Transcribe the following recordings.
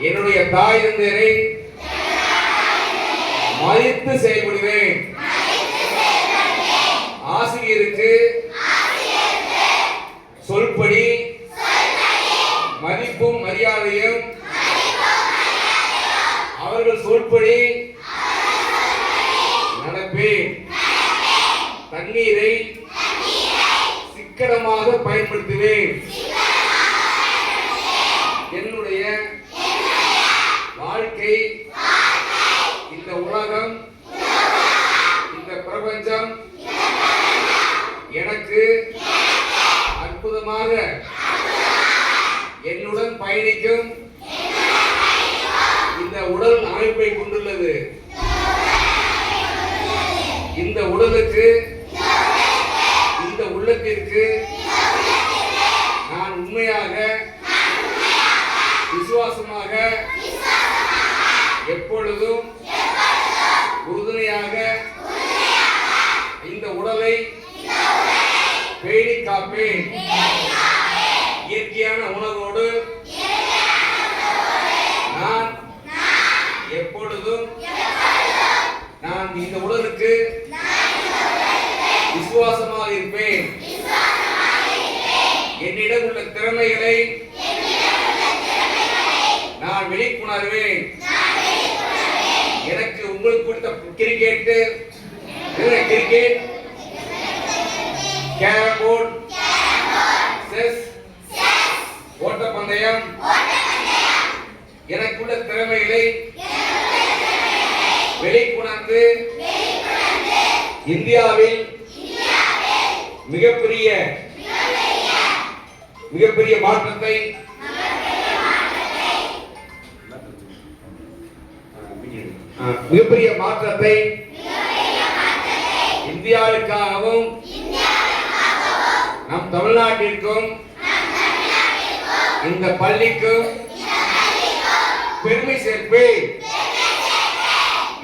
என்னுடைய தாய் தந்தையரை மதித்து செயல்படுவேன். ஆசிரியருக்கு சொல்படி மதிப்பும் மரியாதையும் அவர்கள் சொல்படி நடப்பேன். தண்ணீரை சிக்கனமாக பயன்படுத்துவேன். என்னுடைய வாழ்க்கை, இந்த உலகம், இந்த பிரபஞ்சம் எனக்கு அற்புதமாக என்னுடன் பயணிக்கும் இந்த உடல் அமைப்பை கொண்டுள்ளது. இந்த உடலுக்கு, இந்த உள்ளத்திற்கு நான் உண்மையாக, விசுவாசமாக, எப்பொழுதும் உறுதுணையாக இந்த உடலை பேணி காப்பேன். இயற்கையான உணவோடு நான் எப்பொழுதும் நான் இந்த உடலுக்கு விசுவாசமாக இருப்பேன். என்னிடம் உள்ள திறமைகளை நான் வெளிக்கொணர்வேன். எனக்கு உங்களுக்கு கொடுத்த கிரிக்கெட், கேரம் போர்டு, செஸ், ஓட்டப்பந்தயம், எனக்குள்ள திறமைகளை வெளிக்கொணர்ந்து இந்தியாவில் மிகப்பெரிய மாற்றத்தை இந்தியாவுக்காகவும் நம் தமிழ்நாட்டிற்கும் இந்த பள்ளிக்கும் பெருமை சேர்ப்பேன்.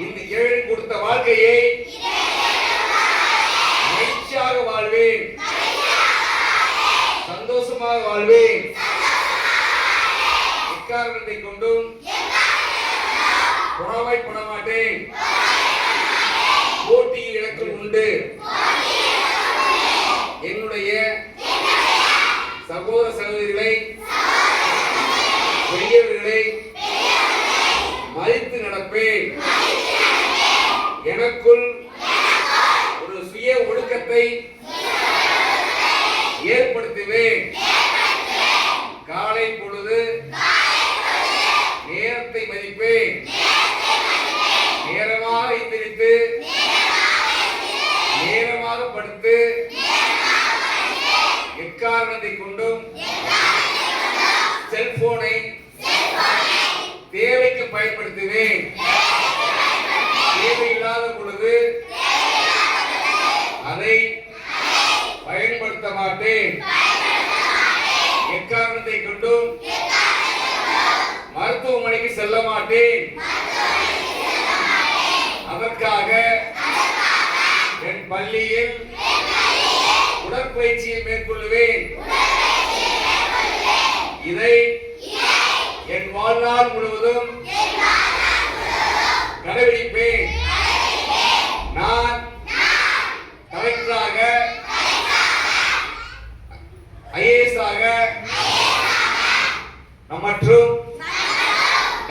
இந்த ஏழு கொடுத்த வாழ்க்கையை மகிழ்ச்சியாக வாழ்வேன், சந்தோஷமாக வாழ்வேன். எக்காரணத்தை கொண்டும் புறவைப்பட மாட்டேன். போட்டியில் எனக்கு உண்டு. என்னுடைய சகோதர சகோதரிகளை, பெரியவர்களை மதித்து நடப்பேன். எனக்குள் ஒரு சுய ஒழுக்கத்தை ஏற்படுத்துவேன். காலை பொழுது நேரத்தை மதிப்பேன். நேரமாக எந்திரித்து நேரமாக படுத்து எக்காரணத்தை கொண்டும் செல்போனை தேவைக்கு பயன்படுத்துவேன். தேவையில்லாத பொழுது அதை பயன்படுத்த மாட்டேன். எக்காரணத்தை கொண்டும் மருத்துவமனைக்கு செல்ல மாட்டேன். அதற்காக என் பள்ளியில் உடற்பயிற்சியை மேற்கொள்வேன். இதை என் வாழ்நாள் முழுவதும் கடைபிடிப்பேன். நான் கலெக்டராக, IAS ஆக மற்றும்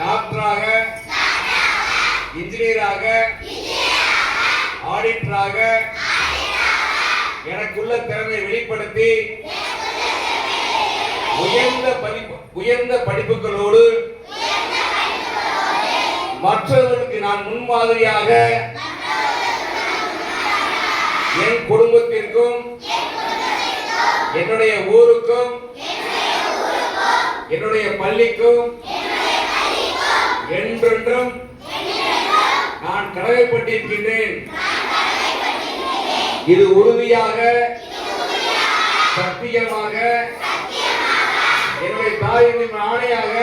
டாக்டராக, இன்ஜினியராக, ஆடிட்டராக எனக்குள்ள திறமை வெளிப்படுத்தி உயர்ந்த படிப்புகளோடு மற்றவர்களுக்கு நான் முன்மாதிரியாக என் குடும்பத்திற்கும் என்னுடைய ஊருக்கும் என்னுடைய பள்ளிக்கும் என்றென்றும் நான் கடமைப்பட்டிருக்கின்றேன். இது உறுதியாக, சத்தியமாக, என்னுடைய தாயின் ஆணையாக,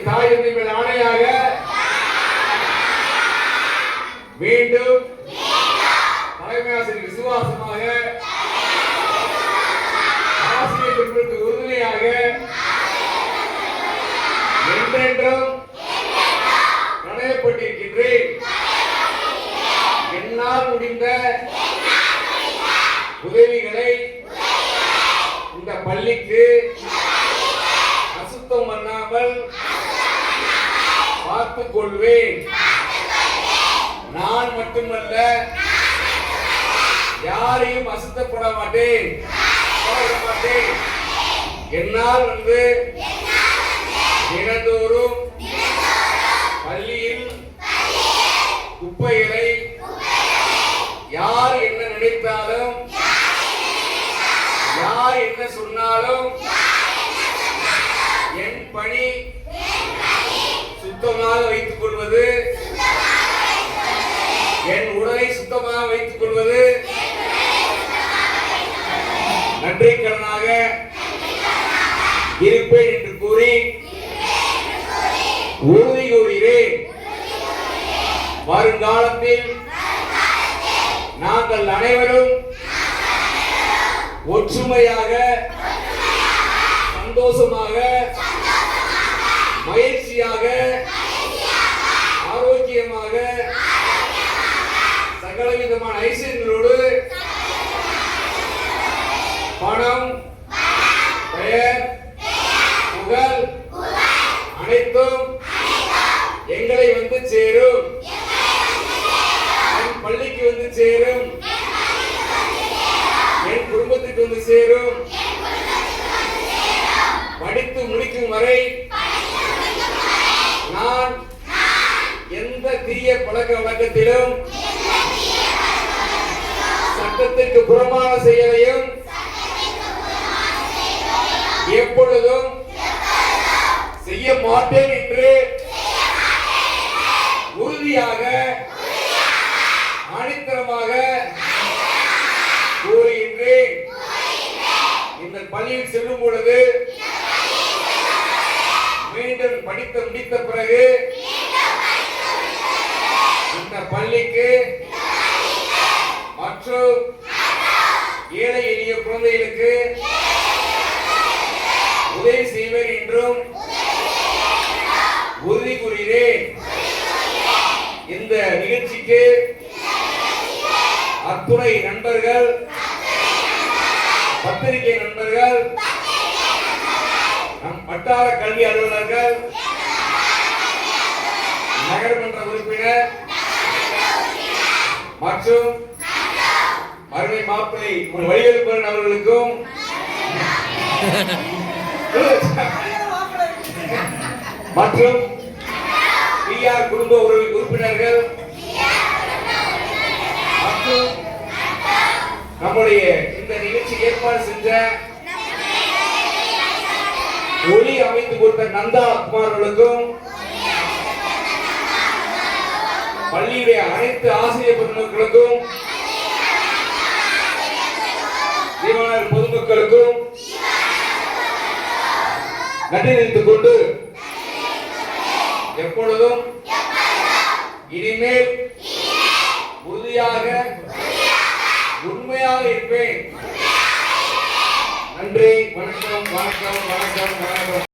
தாயின் ஆணையாக மீண்டும் தலைமை ஆசிரியர் விசுவாசமாக, ஆசிரியர்களுக்கு உறுதுணையாக பள்ளிக்கு அசுத்தம் பண்ணாமல் பார்த்துக் கொள்வேன். நான் மட்டுமல்ல, யாரையும் அசுத்தப்பட மாட்டேன். என்னால் தினந்தோறும் பள்ளியில் குப்பைகளை யார் என்ன நினைத்தாலும், யார் என்ன சொன்னாலும் என் பணி சுத்தமாக வைத்துக் கொள்வது, என் உடலை சுத்தமாக வைத்துக் கொள்வது நன்றிக்கடனாக இருப்பேன் என்று கூறி உறுதி கூறுகிறேன். வருங்காலத்தில் நாங்கள் அனைவரும் ஒற்றுமையாக, சந்தோஷமாக, மகிழ்ச்சியாக, ஆரோக்கியமாக, சகலவிதமான ஐஸ்வர்யங்களோடு பணம், பெயர், புகழ் அனைத்தும் எங்களை வந்து சேரும், என் பள்ளிக்கு வந்து சேரும், என் குடும்பத்துக்கு வந்து சேரும். படித்து முடிக்கும் வரை நான் எந்த தீய பழக்க வழக்கத்திலும், சட்டத்திற்கு புறமான செயலையும் எப்பொழுதும் செய்ய மாட்டேன் என்று உறுதியாக, ஆணித்தரமாக கூறுகின்றேன். இந்த பள்ளியில் செல்லும் பொழுது மீண்டும் படித்து முடித்த பிறகு இந்த பள்ளிக்கு மற்றும் ஏழை எளிய குழந்தைகளுக்கு உதவி செய்வேன் என்றும் உறுதி கூறுகிறேன். இந்த நிகழ்ச்சிக்கு அத்துணை நண்பர்கள், பத்திரிகை நண்பர்கள், நம் வட்டார கல்வி அலுவலர்கள், நகர்மன்ற உறுப்பினர் மற்றும் அருமை மாப்பிள்ளை வழியெழுப்பன் அவர்களுக்கும் மற்றும் பிஆர் குடும்ப உறுப்பினர்கள் மற்றும் நம்முடைய இந்த நிகழ்ச்சி ஏற்பாடு செஞ்ச ஒளி அமைத்து கொடுத்த நந்தா குமார்களுக்கும், பள்ளியுடைய அனைத்து ஆசிரியர் பெருமக்களுக்கும், தீவாளர் பொதுமக்களுக்கும் நன்றி தெரிவித்துக் கொண்டு எப்பொழுதும் இனிமேல் உறுதியாக, உண்மையாக இருப்பேன். நன்றி. வணக்கம், வணக்கம், வணக்கம், வணக்கம்.